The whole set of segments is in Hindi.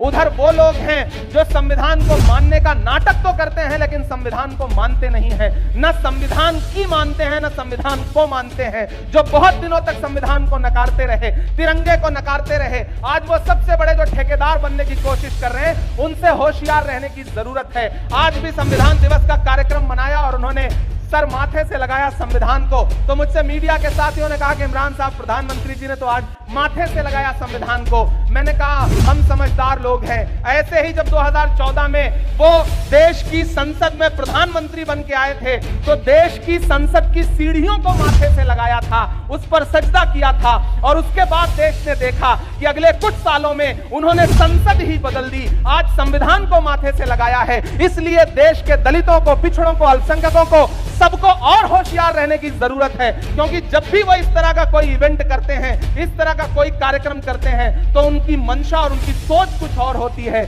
उधर वो लोग हैं जो संविधान को मानने का नाटक तो करते हैं लेकिन संविधान को मानते नहीं हैं, न संविधान की मानते हैं न संविधान को मानते हैं, जो बहुत दिनों तक संविधान को नकारते रहे, तिरंगे को नकारते रहे। आज वो सबसे बड़े जो ठेकेदार बनने की कोशिश कर रहे हैं, उनसे होशियार रहने की जरूरत है। आज भी संविधान दिवस का कार्यक्रम मनाया और उन्होंने सर माथे से लगाया संविधान को। तो मुझसे मीडिया के साथियों ने कहा कि इमरान साहब प्रधानमंत्री जी ने तो आज माथे से लगाया संविधान को। मैंने कहा हम समझदार लोग हैं। ऐसे ही जब 2014 में वो देश की संसद में प्रधानमंत्री बन के आए थे तो देश की संसद की सीढ़ियों को माथे से लगाया था, उस पर सजदा किया था और उसके बाद देश ने देखा कि अगले कुछ सालों में उन्होंने संसद ही बदल दी, आज संविधान को माथे से लगाया है। इसलिए देश के दलितों को, पिछड़ों को, अल्पसंख्यकों को, सबको और होशियार रहने की जरूरत है, क्योंकि जब भी वो इस तरह का कोई इवेंट करते हैं, इस तरह का कोई कार्यक्रम करते हैं तो उनकी मंशा और उनकी सोच कुछ और होती है।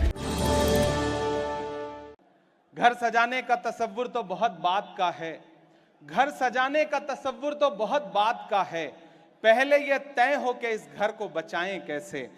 घर सजाने का तसव्वुर तो बहुत बात का है, घर सजाने का तसव्वुर तो बहुत बात का है, पहले यह तय हो कि इस घर को बचाएं कैसे।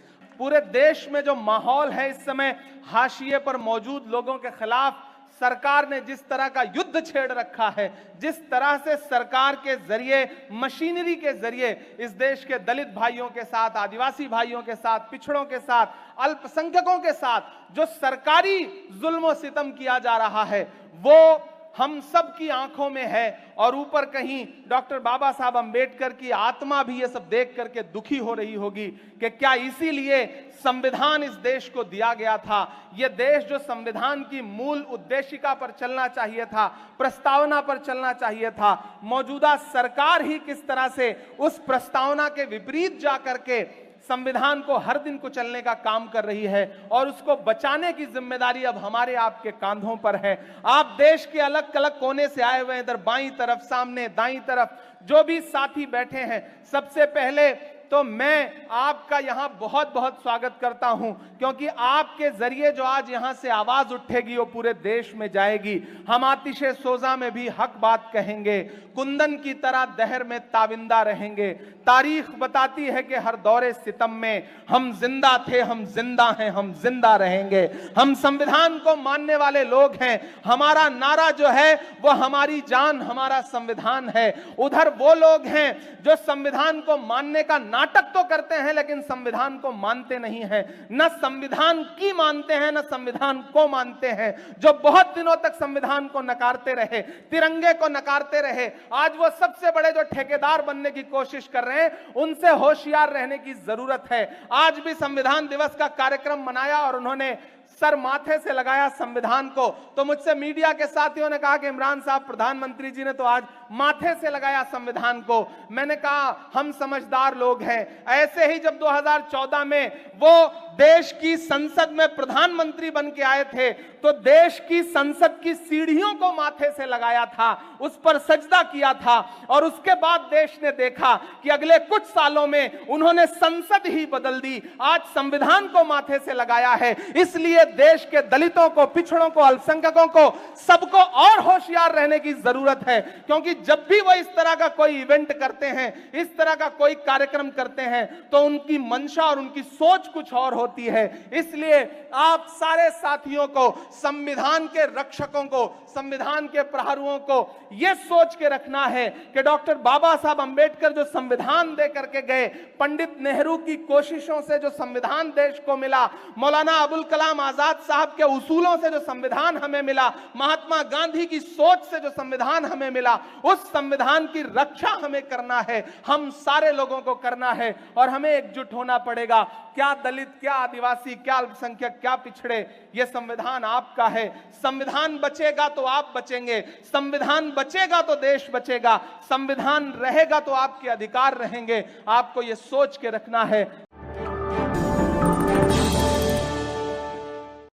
पूरे देश में जो माहौल है इस समय, हाशिए पर मौजूद लोगों के खिलाफ सरकार ने जिस तरह का युद्ध छेड़ रखा है, जिस तरह से सरकार के जरिए, मशीनरी के जरिए इस देश के दलित भाइयों के साथ, आदिवासी भाइयों के साथ, पिछड़ों के साथ, अल्पसंख्यकों के साथ जो सरकारी जुल्म और सितम किया जा रहा है, वो हम सब की आंखों में है। और ऊपर कहीं डॉक्टर बाबा साहब अंबेडकर की आत्मा भी ये सब देख करके दुखी हो रही होगी कि क्या इसीलिए संविधान इस देश को दिया गया था। यह देश जो संविधान की मूल उद्देशिका पर चलना चाहिए था, प्रस्तावना पर चलना चाहिए था, मौजूदा सरकार ही किस तरह से उस प्रस्तावना के विपरीत जा करके संविधान को हर दिन कुचलने का काम कर रही है और उसको बचाने की जिम्मेदारी अब हमारे आपके कांधों पर है। आप देश के अलग अलग कोने से आए हुए हैं, इधर बाईं तरफ, सामने दाईं तरफ जो भी साथी बैठे हैं, सबसे पहले तो मैं आपका यहां बहुत बहुत स्वागत करता हूं, क्योंकि आपके जरिए जो आज यहां से आवाज उठेगी वो पूरे देश में जाएगी। हम आतिशे सोजा में भी हक बात कहेंगे, कुंदन की तरह दहर में ताविंदा रहेंगे। तारीख बताती है कि हर दौरे सितम में हम जिंदा थे, हम जिंदा हैं, हम जिंदा रहेंगे। हम संविधान को मानने वाले लोग हैं। हमारा नारा जो है वो हमारी जान, हमारा संविधान है। उधर वो लोग हैं जो संविधान को मानने का नाटक तो करते हैं लेकिन संविधान को मानते नहीं हैं, न संविधान की मानते हैं न संविधान को मानते हैं, जो बहुत दिनों तक संविधान को नकारते रहे, तिरंगे को नकारते रहे। आज वो सबसे बड़े जो ठेकेदार बनने की कोशिश कर रहे हैं, उनसे होशियार रहने की जरूरत है। आज भी संविधान दिवस का कार्यक्रम मनाया और उन्होंने सर माथे से लगाया संविधान को। तो मुझसे मीडिया के साथियों ने कहा कि इमरान साहब प्रधानमंत्री जी ने तो आज माथे से लगाया संविधान को। मैंने कहा हम समझदार लोग हैं। ऐसे ही जब 2014 में वो देश की संसद में प्रधानमंत्री बन के आए थे तो देश की संसद की सीढ़ियों को माथे से लगाया था, उस पर सजदा किया था और उसके बाद देश ने देखा कि अगले कुछ सालों में उन्होंने संसद ही बदल दी, आज संविधान को माथे से लगाया है। इसलिए देश के दलितों को, पिछड़ों को, अल्पसंख्यकों को, सबको और होशियार रहने की जरूरत है, क्योंकि जब भी वो इस तरह का कोई इवेंट करते हैं, इस तरह का कोई कार्यक्रम करते हैं तो उनकी मंशा और उनकी सोच कुछ और होती है। इसलिए आप सारे साथियों को, संविधान के रक्षकों को, संविधान के प्रहरुओं को यह सोच के रखना है कि डॉक्टर बाबा साहब अंबेडकर जो संविधान दे करके गए, पंडित नेहरू की कोशिशों से जो संविधान देश को मिला, मौलाना अबुल कलाम आजाद साहब के उसूलों से जो संविधान हमें मिला, महात्मा गांधी की सोच से जो संविधान हमें मिला, उस संविधान की रक्षा हमें करना है, हम सारे लोगों को करना है और हमें एकजुट होना पड़ेगा। क्या दलित, क्या आदिवासी, क्या अल्पसंख्यक, क्या पिछड़े, यह संविधान आपका है। संविधान बचेगा तो आप बचेंगे, संविधान बचेगा तो देश बचेगा, संविधान रहेगा तो आपके अधिकार रहेंगे। आपको यह सोच के रखना है।